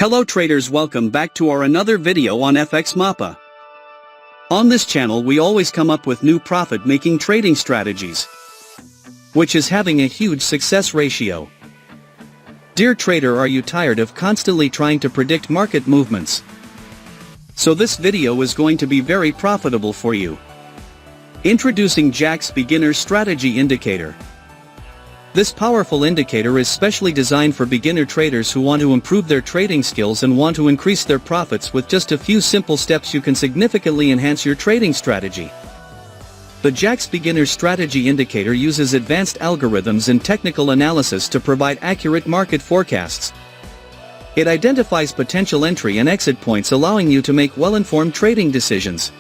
Hello traders, welcome back to our another video on FxMAPA. On this channel we always come up with new profit-making trading strategies, which is having a huge success ratio. Dear trader, are you tired of constantly trying to predict market movements? So this video is going to be very profitable for you. Introducing Jack's Beginner Strategy Indicator. This powerful indicator is specially designed for beginner traders who want to improve their trading skills and want to increase their profits. With just a few simple steps you can significantly enhance your trading strategy. The Jack's Beginner Strategy Indicator uses advanced algorithms and technical analysis to provide accurate market forecasts. It identifies potential entry and exit points, allowing you to make well-informed trading decisions.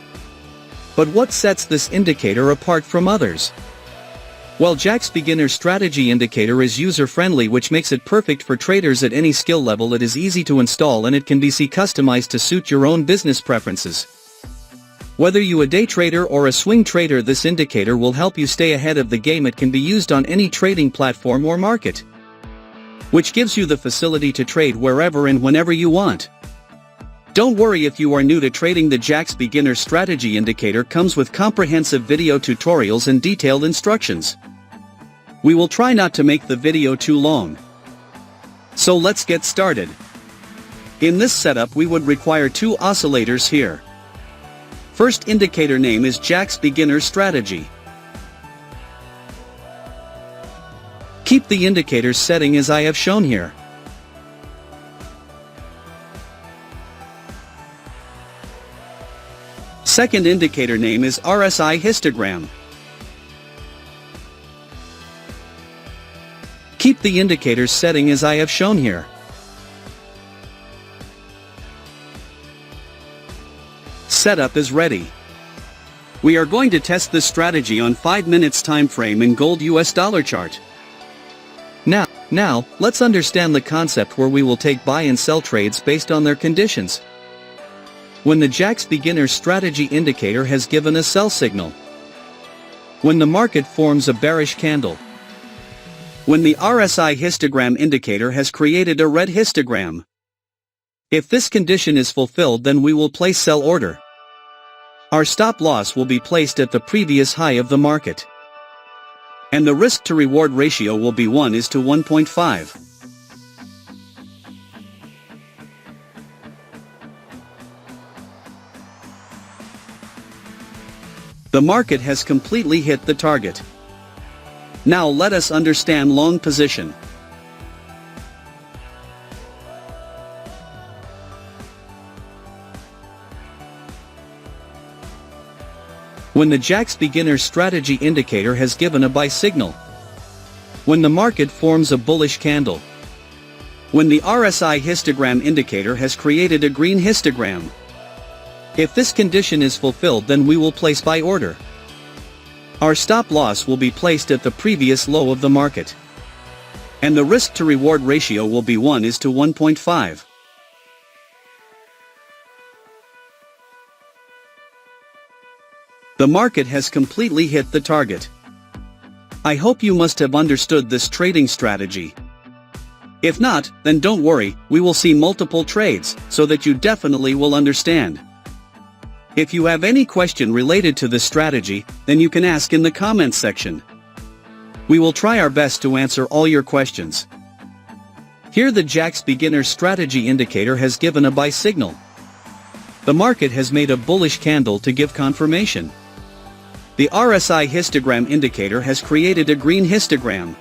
But what sets this indicator apart from others? Well, Jack's Beginner Strategy Indicator is user-friendly, which makes it perfect for traders at any skill level. It is easy to install and it can be customized to suit your own business preferences. Whether you a day trader or a swing trader, this indicator will help you stay ahead of the game. It can be used on any trading platform or market, which gives you the facility to trade wherever and whenever you want. Don't worry if you are new to trading. The Jack's Beginner Strategy Indicator comes with comprehensive video tutorials and detailed instructions. We will try not to make the video too long. So let's get started. In this setup we would require two oscillators here. First indicator name is Jack's Beginner Strategy. Keep the indicator setting as I have shown here. Second indicator name is RSI histogram. Keep the indicator setting as I have shown here. Setup is ready. We are going to test this strategy on 5 minutes time frame in gold US dollar chart. Now, let's understand the concept where we will take buy and sell trades based on their conditions. When the Jack's Beginner Strategy Indicator has given a sell signal. When the market forms a bearish candle. When the RSI histogram indicator has created a red histogram. If this condition is fulfilled, then we will place sell order. Our stop loss will be placed at the previous high of the market. And the risk to reward ratio will be 1:1.5. The market has completely hit the target. Now let us understand long position. When the Jack's Beginner Strategy Indicator has given a buy signal. When the market forms a bullish candle. When the RSI histogram indicator has created a green histogram. If this condition is fulfilled, then we will place buy order. Our stop loss will be placed at the previous low of the market. And the risk to reward ratio will be 1:1.5. The market has completely hit the target. I hope you must have understood this trading strategy. If not, then don't worry, we will see multiple trades, so that you definitely will understand. If you have any question related to this strategy, then you can ask in the comments section. We will try our best to answer all your questions. Here the Jack's Beginner Strategy Indicator has given a buy signal. The market has made a bullish candle to give confirmation. The RSI histogram indicator has created a green histogram.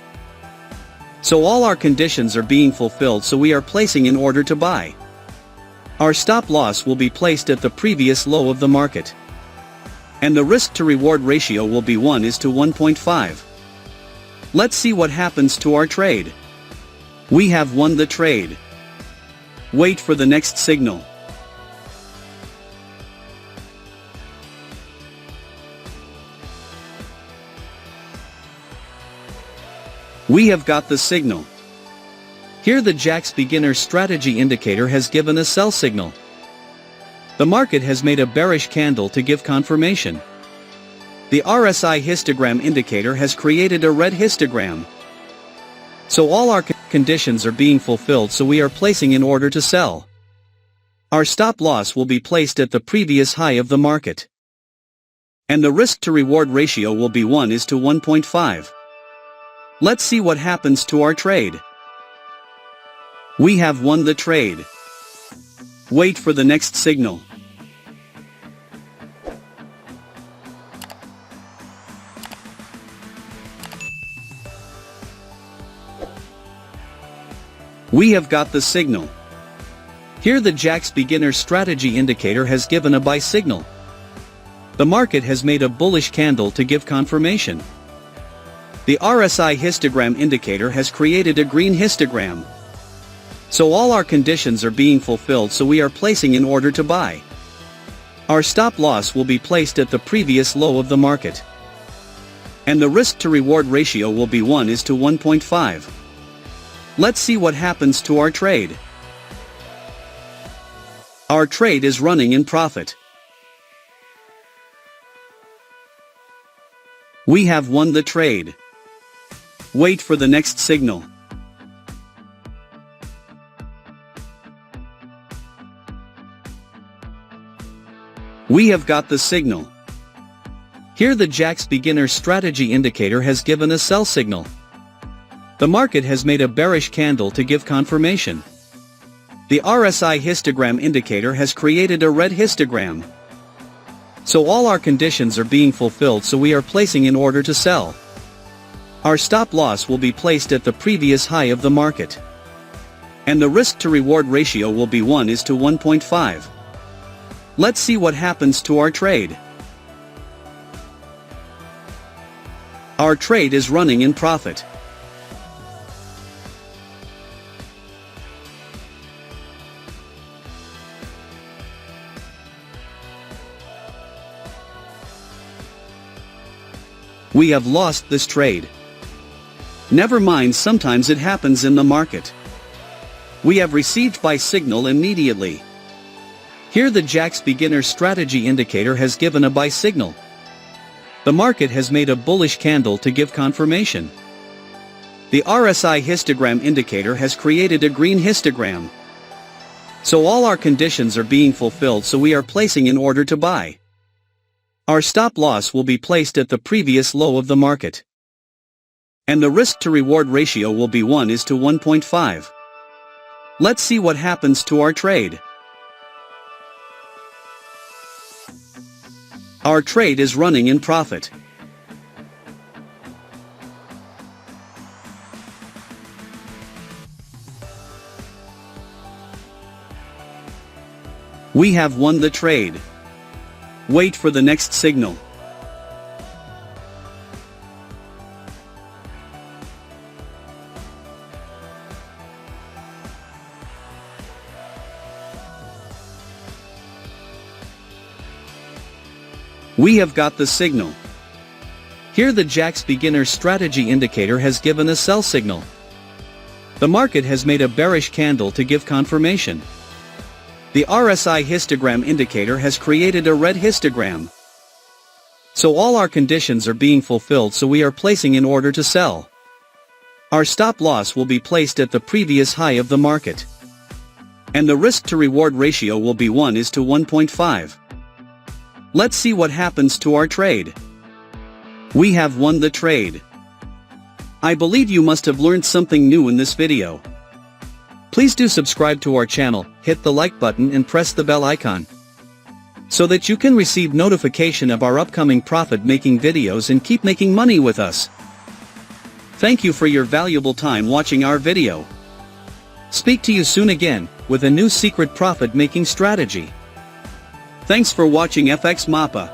So all our conditions are being fulfilled, so we are placing in order to buy. Our stop loss will be placed at the previous low of the market. And the risk to reward ratio will be 1:1.5. Let's see what happens to our trade. We have won the trade. Wait for the next signal. We have got the signal. Here the Jack's Beginner Strategy Indicator has given a sell signal. The market has made a bearish candle to give confirmation. The RSI histogram indicator has created a red histogram. So all our conditions are being fulfilled, so we are placing in order to sell. Our stop loss will be placed at the previous high of the market. And the risk to reward ratio will be 1:1.5. Let's see what happens to our trade. We have won the trade. Wait for the next signal. We have got the signal. Here the Jack's beginner strategy indicator has given a buy signal. The market has made a bullish candle to give confirmation. The RSI histogram indicator has created a green histogram. So all our conditions are being fulfilled, so we are placing an order to buy. Our stop loss will be placed at the previous low of the market. And the risk to reward ratio will be 1:1.5. Let's see what happens to our trade. Our trade is running in profit. We have won the trade. Wait for the next signal. We have got the signal. Here the Jack's beginner strategy indicator has given a sell signal. The market has made a bearish candle to give confirmation. The RSI histogram indicator has created a red histogram. So all our conditions are being fulfilled, so we are placing an order to sell. Our stop loss will be placed at the previous high of the market. And the risk to reward ratio will be 1:1.5. Let's see what happens to our trade. Our trade is running in profit. We have lost this trade. Never mind, sometimes it happens in the market. We have received buy signal immediately. Here the Jack's beginner strategy indicator has given a buy signal. The market has made a bullish candle to give confirmation. The RSI histogram indicator has created a green histogram. So all our conditions are being fulfilled, so we are placing an order to buy. Our stop loss will be placed at the previous low of the market. And the risk to reward ratio will be 1:1.5. Let's see what happens to our trade. Our trade is running in profit. We have won the trade. Wait for the next signal. We have got the signal. Here the Jack's beginner strategy indicator has given a sell signal. The market has made a bearish candle to give confirmation. The RSI histogram indicator has created a red histogram. So all our conditions are being fulfilled, so we are placing an order to sell. Our stop loss will be placed at the previous high of the market. And the risk to reward ratio will be 1:1.5. Let's see what happens to our trade. We have won the trade. I believe you must have learned something new in this video. Please do subscribe to our channel, hit the like button and press the bell icon, so that you can receive notification of our upcoming profit-making videos and keep making money with us. Thank you for your valuable time watching our video. Speak to you soon again, with a new secret profit-making strategy. Thanks for watching FxMAPA.